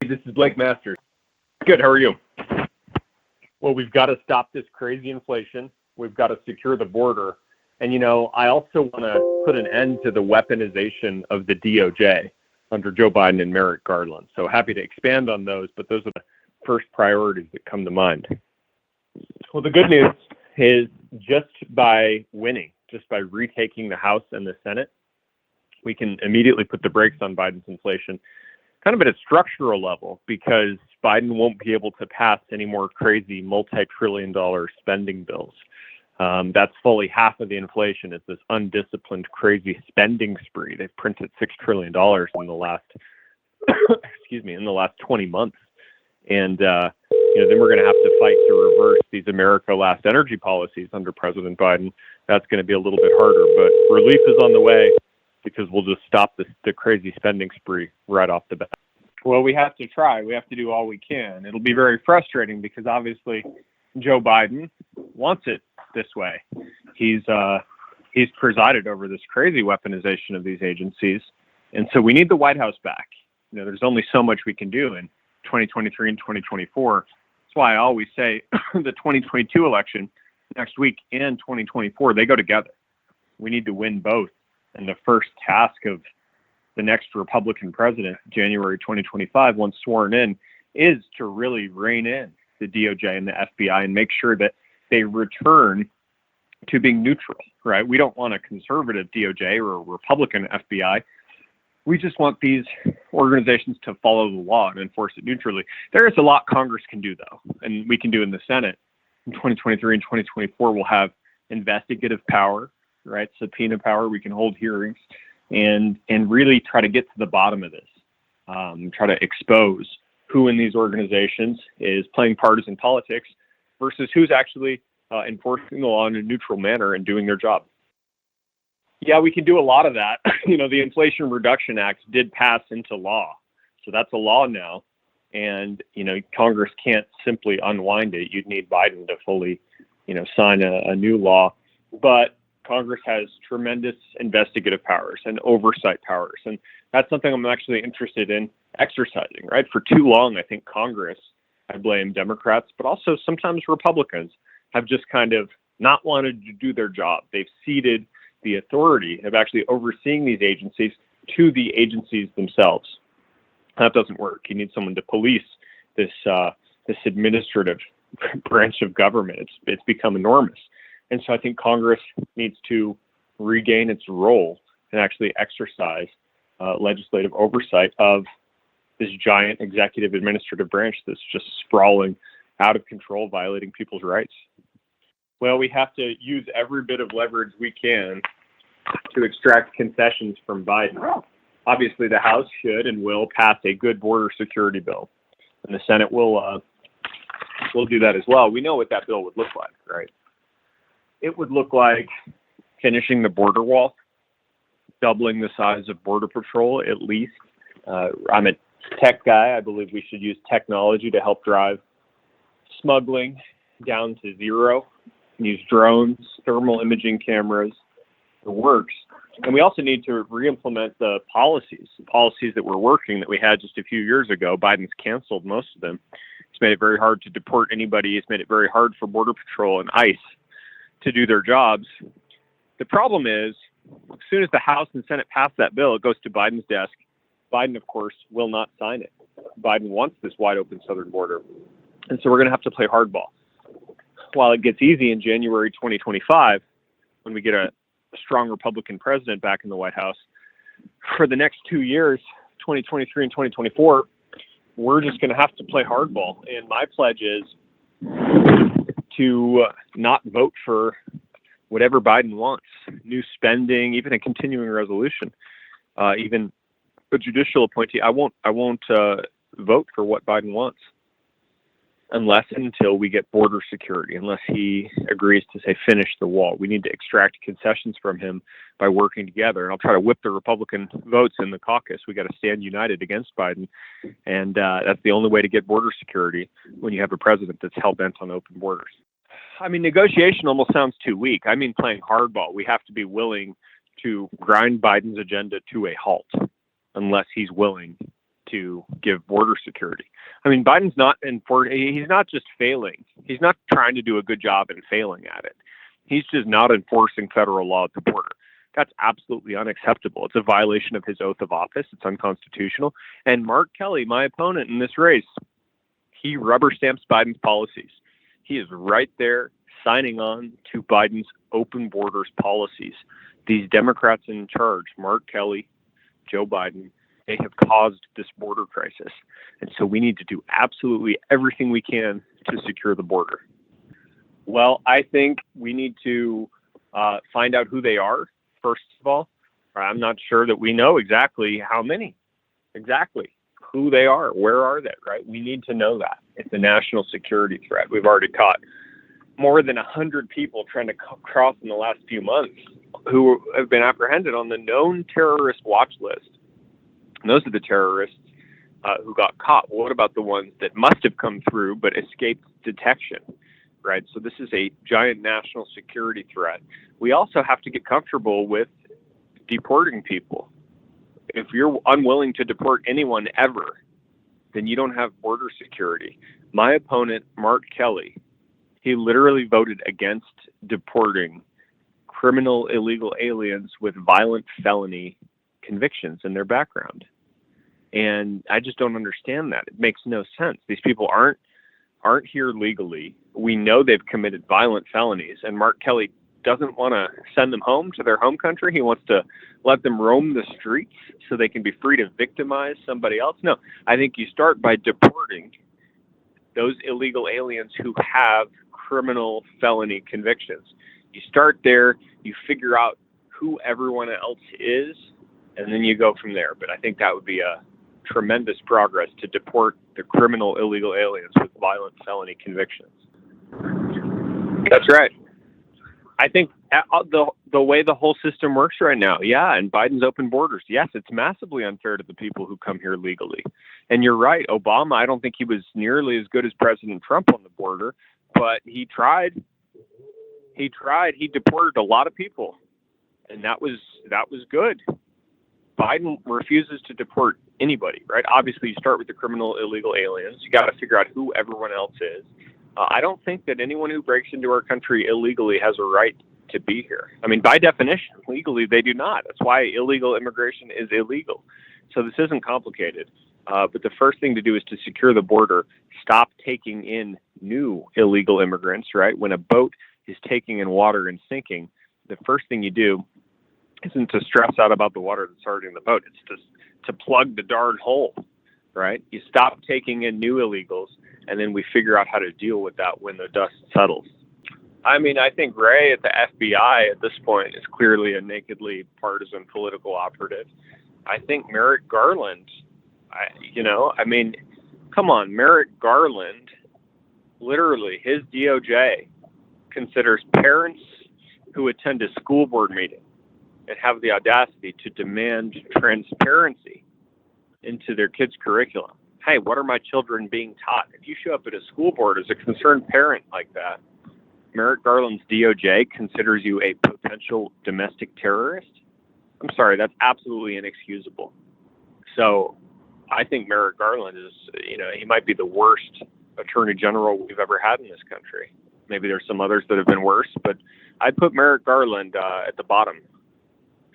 This is Blake Masters. Good. How are you? Well, we've got to stop this crazy inflation. We've got to secure the border. And, I also want to put an end to the weaponization of the DOJ under Joe Biden and Merrick Garland. So happy to expand on those, but those are the first priorities that come to mind. Well, the good news is just by winning, just by retaking the House and the Senate, we can immediately put the brakes on Biden's inflation, kind of at a structural level, because Biden won't be able to pass any more crazy multi-trillion-dollar spending bills. That's fully half of the inflation. It's this undisciplined, crazy spending spree. They've printed $6 trillion in the last, in the last 20 months. And, then we're going to have to fight to reverse these America Last energy policies under President Biden. That's going to be a little bit harder, but relief is on the way because we'll just stop the crazy spending spree right off the bat. Well, we have to try. We have to do all we can. It'll be very frustrating because obviously Joe Biden wants it this way. He's presided over this crazy weaponization of these agencies. And so we need the White House back. There's only so much we can do in 2023 and 2024. That's why I always say the 2022 election next week and 2024, they go together. We need to win both. And the first task of the next Republican president, January 2025, once sworn in, is to really rein in the DOJ and the FBI and make sure that they return to being neutral, right? We don't want a conservative DOJ or a Republican FBI. We just want these organizations to follow the law and enforce it neutrally. There is a lot Congress can do, though, and we can do in the Senate. In 2023 and 2024, we'll have investigative power, right? Subpoena power. We can hold hearings and really try to get to the bottom of this, try to expose who in these organizations is playing partisan politics versus who's actually enforcing the law in a neutral manner and doing their job. Yeah, we can do a lot of that. The Inflation Reduction Act did pass into law. So that's a law now. And, Congress can't simply unwind it. You'd need Biden to fully, sign a new law. But Congress has tremendous investigative powers and oversight powers. And that's something I'm actually interested in exercising, right? For too long, I think Congress, I blame Democrats, but also sometimes Republicans have just kind of not wanted to do their job. They've ceded the authority of actually overseeing these agencies to the agencies themselves. That doesn't work. You need someone to police this administrative branch of government. It's become enormous. And so I think Congress needs to regain its role and actually exercise legislative oversight of this giant executive administrative branch that's just sprawling out of control, violating people's rights. Well, we have to use every bit of leverage we can to extract concessions from Biden. Obviously, the House should and will pass a good border security bill, and the Senate will do that as well. We know what that bill would look like, right? It would look like finishing the border wall, doubling the size of Border Patrol at least. I'm a tech guy. I believe we should use technology to help drive smuggling down to zero. Use drones, thermal imaging cameras, the works. And we also need to re-implement the policies that were working that we had just a few years ago. Biden's canceled most of them. It's made it very hard to deport anybody. It's made it very hard for Border Patrol and ICE to do their jobs. The problem is, as soon as the House and Senate pass that bill, it goes to Biden's desk. Biden, of course, will not sign it. Biden wants this wide open southern border. And so we're going to have to play hardball. While it gets easy in January 2025, when we get a strong Republican president back in the White House, for the next 2 years, 2023 and 2024, we're just going to have to play hardball. And my pledge is to not vote for whatever Biden wants, new spending, even a continuing resolution, even a judicial appointee. I won't vote for what Biden wants. Unless and until we get border security, unless he agrees to, say, finish the wall. We need to extract concessions from him by working together. And I'll try to whip the Republican votes in the caucus. We got to stand united against Biden. And that's the only way to get border security when you have a president that's hell-bent on open borders. I mean, negotiation almost sounds too weak. I mean, playing hardball. We have to be willing to grind Biden's agenda to a halt unless he's willing to give border security. I mean, Biden's he's not just failing. He's not trying to do a good job and failing at it. He's just not enforcing federal law at the border. That's absolutely unacceptable. It's a violation of his oath of office. It's unconstitutional. And Mark Kelly, my opponent in this race, he rubber stamps Biden's policies. He is right there signing on to Biden's open borders policies. These Democrats in charge, Mark Kelly, Joe Biden, they have caused this border crisis. And so we need to do absolutely everything we can to secure the border. Well, I think we need to find out who they are, first of all. I'm not sure that we know exactly how many, exactly who they are. Where are they, right? We need to know that. It's a national security threat. We've already caught more than 100 people trying to cross in the last few months who have been apprehended on the known terrorist watch list. And those are the terrorists who got caught. What about the ones that must have come through but escaped detection, right? So this is a giant national security threat. We also have to get comfortable with deporting people. If you're unwilling to deport anyone ever, then you don't have border security. My opponent, Mark Kelly, he literally voted against deporting criminal illegal aliens with violent felony convictions in their background. And I just don't understand that. It makes no sense. These people aren't here legally. We know they've committed violent felonies, and Mark Kelly doesn't want to send them home to their home country. He wants to let them roam the streets so they can be free to victimize somebody else. No, I think you start by deporting those illegal aliens who have criminal felony convictions. You start there, you figure out who everyone else is, and then you go from there. But I think that would be a tremendous progress to deport the criminal illegal aliens with violent felony convictions. That's right. I think the way the whole system works right now, yeah, and Biden's open borders, yes, it's massively unfair to the people who come here legally. And you're right, Obama, I don't think he was nearly as good as President Trump on the border, but he tried. He deported a lot of people, and that was good. Biden refuses to deport anybody, right? Obviously, you start with the criminal illegal aliens. You got to figure out who everyone else is. I don't think that anyone who breaks into our country illegally has a right to be here. I mean, by definition, legally, they do not. That's why illegal immigration is illegal. So this isn't complicated. But the first thing to do is to secure the border, stop taking in new illegal immigrants, right? When a boat is taking in water and sinking, the first thing you do isn't to stress out about the water that's already in the boat. It's to plug the darn hole, right? You stop taking in new illegals, and then we figure out how to deal with that when the dust settles. I mean, I think Wray at the FBI at this point is clearly a nakedly partisan political operative. I think Merrick Garland, come on, Merrick Garland, literally, his DOJ considers parents who attend a school board meeting and have the audacity to demand transparency into their kids' curriculum. Hey, what are my children being taught? If you show up at a school board as a concerned parent like that, Merrick Garland's DOJ considers you a potential domestic terrorist? I'm sorry, that's absolutely inexcusable. So I think Merrick Garland is, he might be the worst attorney general we've ever had in this country. Maybe there's some others that have been worse, but I'd put Merrick Garland at the bottom,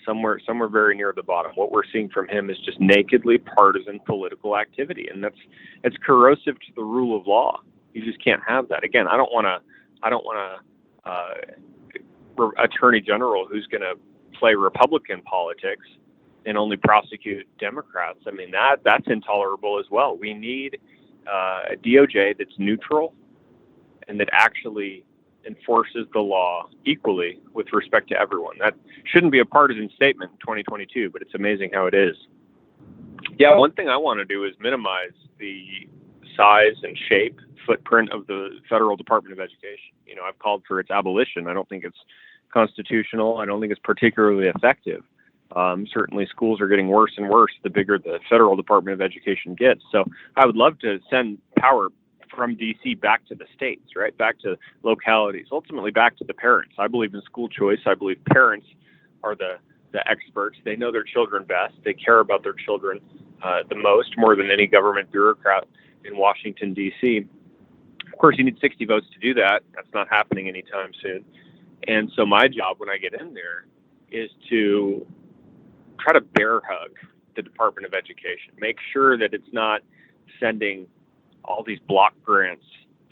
somewhere very near the bottom. What we're seeing from him is just nakedly partisan political activity, and it's corrosive to the rule of law. You just can't have that. Again, I don't want attorney general who's going to play Republican politics and only prosecute Democrats. I mean, that's intolerable as well. We need a DOJ that's neutral and that actually enforces the law equally with respect to everyone. That shouldn't be a partisan statement in 2022, but it's amazing how it is. Yeah, one thing I want to do is minimize the size and shape, footprint of the Federal Department of Education. I've called for its abolition. I don't think it's constitutional. I don't think it's particularly effective. Certainly schools are getting worse and worse the bigger the Federal Department of Education gets. So I would love to send power from DC back to the states, right? Back to localities, ultimately back to the parents. I believe in school choice. I believe parents are the experts. They know their children best. They care about their children. the most, more than any government bureaucrat in Washington, D.C. Of course, you need 60 votes to do that. That's not happening anytime soon. And so my job when I get in there is to try to bear hug the Department of Education, make sure that it's not sending all these block grants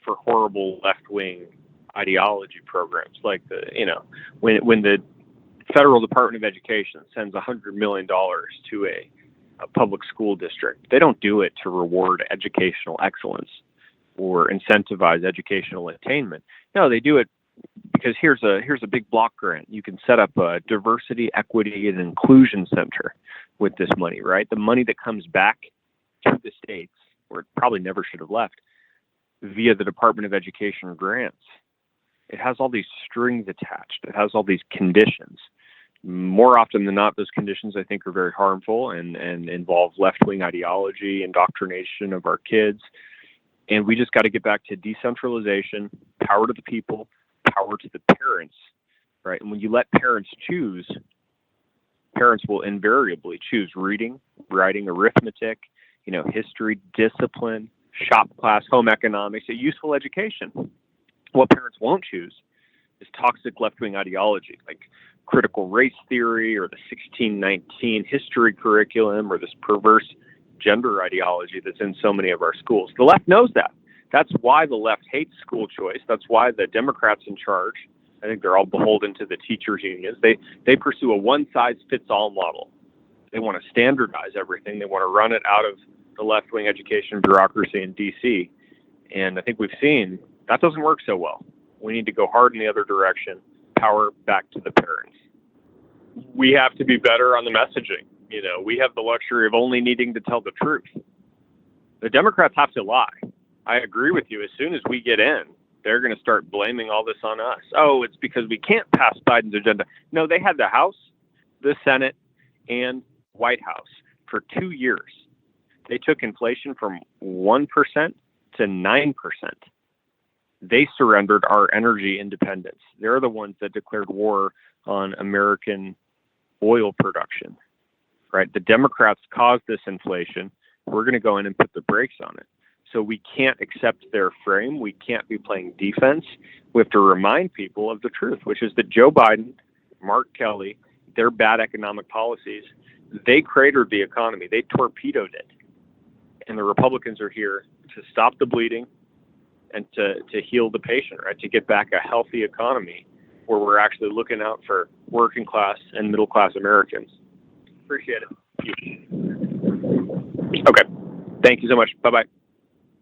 for horrible left-wing ideology programs, like when the federal Department of Education sends $100 million to a public school district. They don't do it to reward educational excellence or incentivize educational attainment. No, they do it because here's a big block grant. You can set up a diversity, equity, and inclusion center with this money, right? The money that comes back to the states, where it probably never should have left, via the Department of Education grants. It has all these strings attached. It has all these conditions. More often than not, those conditions, I think, are very harmful and involve left-wing ideology, indoctrination of our kids. And we just got to get back to decentralization, power to the people, power to the parents, right? And when you let parents choose, parents will invariably choose reading, writing, arithmetic, history, discipline, shop class, home economics, a useful education. What parents won't choose is toxic left-wing ideology, like critical race theory or the 1619 history curriculum or this perverse gender ideology that's in so many of our schools. The left knows that. That's why the left hates school choice. That's why the Democrats in charge, I think they're all beholden to the teachers' unions. They pursue a one-size-fits-all model. They want to standardize everything. They want to run it out of the left-wing education bureaucracy in D.C. And I think we've seen that doesn't work so well. We need to go hard in the other direction, power back to the parents. We have to be better on the messaging. We have the luxury of only needing to tell the truth. The Democrats have to lie. I agree with you. As soon as we get in, they're going to start blaming all this on us. Oh, it's because we can't pass Biden's agenda. No, they had the House, the Senate, and White House for 2 years. They took inflation from 1% to 9%. They surrendered our energy independence. They're the ones that declared war on American oil production, right? The Democrats caused this inflation. We're going to go in and put the brakes on it. So we can't accept their frame. We can't be playing defense. We have to remind people of the truth, which is that Joe Biden, Mark Kelly, their bad economic policies, they cratered the economy. They torpedoed it. And the Republicans are here to stop the bleeding and to heal the patient, right? To get back a healthy economy where we're actually looking out for working class and middle class Americans. Appreciate it. Okay. Thank you so much. Bye-bye.